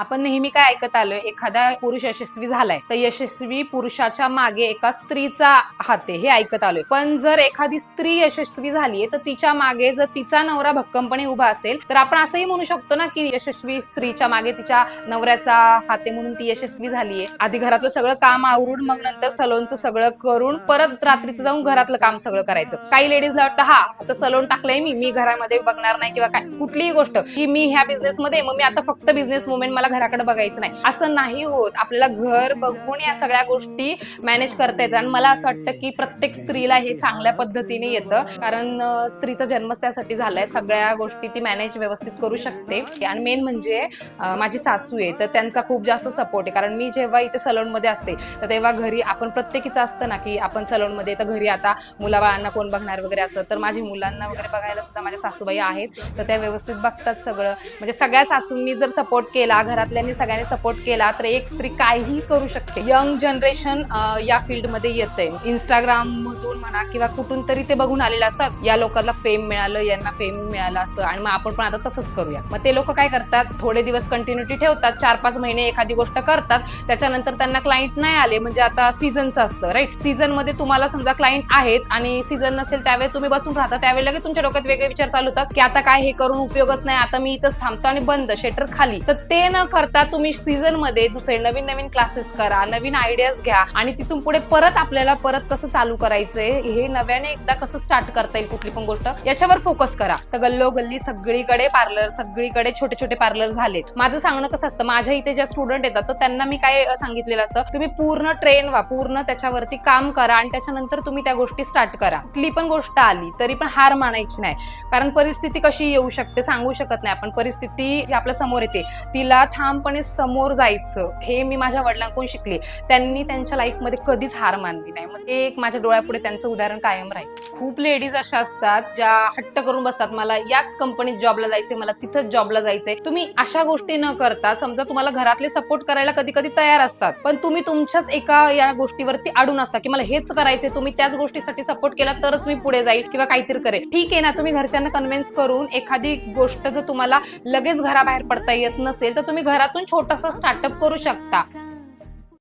आपण नेहमी काय ऐकत आलोय, एखादा पुरुष यशस्वी झालाय तर यशस्वी पुरुषाच्या मागे एका स्त्रीचा हात आहे, हे ऐकत आलोय. पण जर एखादी स्त्री यशस्वी झालीये तर तिच्या मागे जर तिचा नवरा भक्कमपणे उभा असेल तर आपण असंही म्हणू शकतो ना की यशस्वी स्त्रीच्या मागे तिच्या नवऱ्याचा हात आहे म्हणून ती यशस्वी झालीये. आधी घरातलं सगळं काम आवरून मग नंतर सलोनचं सगळं करून परत रात्रीचं जाऊन घरातलं काम सगळं करायचं. काही लेडीजला वाटतं हा आता सलोन टाकलंय मी घरामध्ये बघणार नाही किंवा काय कुठलीही गोष्ट की मी ह्या बिझनेसमध्ये मग मी आता फक्त बिझनेस वुमेन मला घराकडे बघायचं नाही, असं नाही होत. आपल्याला घर बघून या सगळ्या गोष्टी मॅनेज करता येतात आणि मला असं वाटतं की प्रत्येक स्त्रीला हे चांगल्या पद्धतीने येतं, कारण स्त्रीचा जन्मच त्यासाठी झालाय. सगळ्या गोष्टी ती मॅनेज व्यवस्थित करू शकते. आणि मेन म्हणजे माझी सासू आहे तर त्यांचा खूप जास्त सपोर्ट आहे, कारण मी जेव्हा इथे सलोनमध्ये असते तर तेव्हा घरी आपण प्रत्येकीचं असतं ना की आपण सलोनमध्ये तर घरी आता मुलाबाळांना कोण बघणार वगैरे असं, तर माझी मुलांना वगैरे बघायला सुद्धा माझ्या सासूबाई आहेत तर त्या व्यवस्थित बघतात सगळं. म्हणजे सगळ्या सासूंनी जर सपोर्ट केला, घरातल्यांनी सगळ्यांनी सपोर्ट केला तर एक स्त्री काहीही करू शकते. यंग जनरेशन या फील्डमध्ये येतंय, इंस्टाग्राम मधून म्हणा किंवा कुठून तरी ते बघून आलेले असतात, या लोकांना फेम मिळालं, यांना फेम मिळालं असं, आणि मग आपण पण आता तसंच करूया. मग ते लोक काय करतात, थोडे दिवस कंटिन्युटी ठेवतात, 4-5 महिने एखादी गोष्ट करतात, त्याच्यानंतर त्यांना क्लायंट नाही आले, म्हणजे आता सीझनचं असतं राईट. सीझन मध्ये तुम्हाला समजा क्लायंट आहेत आणि सीझन नसेल त्यावेळी तुम्ही बसून राहता, त्यावेळी लगेच तुमच्या डोक्यात वेगळे विचार चालू होतात की आता काय हे करून उपयोगच नाही, आता मी इथंच थांबतो आणि बंद शेटर खाली. तर ते न करता तुम्ही सीझन मध्ये दुसरे नवीन क्लासेस करा, नवीन आयडियाज घ्या आणि तिथून पुढे परत आपल्याला कसं चालू करायचंय, हे नव्याने एकदा कसं स्टार्ट करता येईल कुठली पण गोष्ट, याच्यावर फोकस करा. तर गल्लोगल्ली सगळीकडे पार्लर, सगळीकडे छोटे छोटे पार्लर झालेत. माझं सांगणं कसं असतं, माझ्या इथे ज्या स्टुडंट येतात तर त्यांना मी काय सांगितलेलं असतं, तुम्ही पूर्ण ट्रेन व्हा, पूर्ण त्याच्यावरती काम करा आणि त्याच्यानंतर तुम्ही त्या गोष्टी स्टार्ट करा. कुठली पण गोष्ट आली तरी पण हार मानायची नाही, कारण परिस्थिती कशी येऊ शकते सांगू शकत नाही आपण. परिस्थिती आपल्या समोर येते, तिला ठामपणे समोर जायचं, हे मी माझ्या वडिलांकडून शिकले. त्यांनी त्यांच्या लाईफमध्ये कधीच हार मानली नाही. मग एक माझ्या डोळ्यापुढे त्यांचं उदाहरण कायम राहील. खूप लेडीज अशा असतात ज्या हट्ट करून बसतात, मला याच कंपनीत जॉबला जायचंय, मला तिथंच जॉबला जायचंय. तुम्ही अशा गोष्टी न करता, समजा तुम्हाला घरातले सपोर्ट करायला कधी कधी तयार असतात पण तुम्ही तुमच्याच एका या गोष्टीवरती अडून असता की मला हेच करायचंय, तुम्ही त्याच गोष्टीसाठी सपोर्ट केला तरच मी पुढे जाईल किंवा काहीतरी करेल. ठीक आहे ना, तुम्ही घरच्यांना कन्व्हिन्स करून एखादी गोष्ट जर तुम्हाला लगेच घराबाहेर पडता येत नसेल तर तुम्ही घरातून छोटासा स्टार्टअप करू शकता.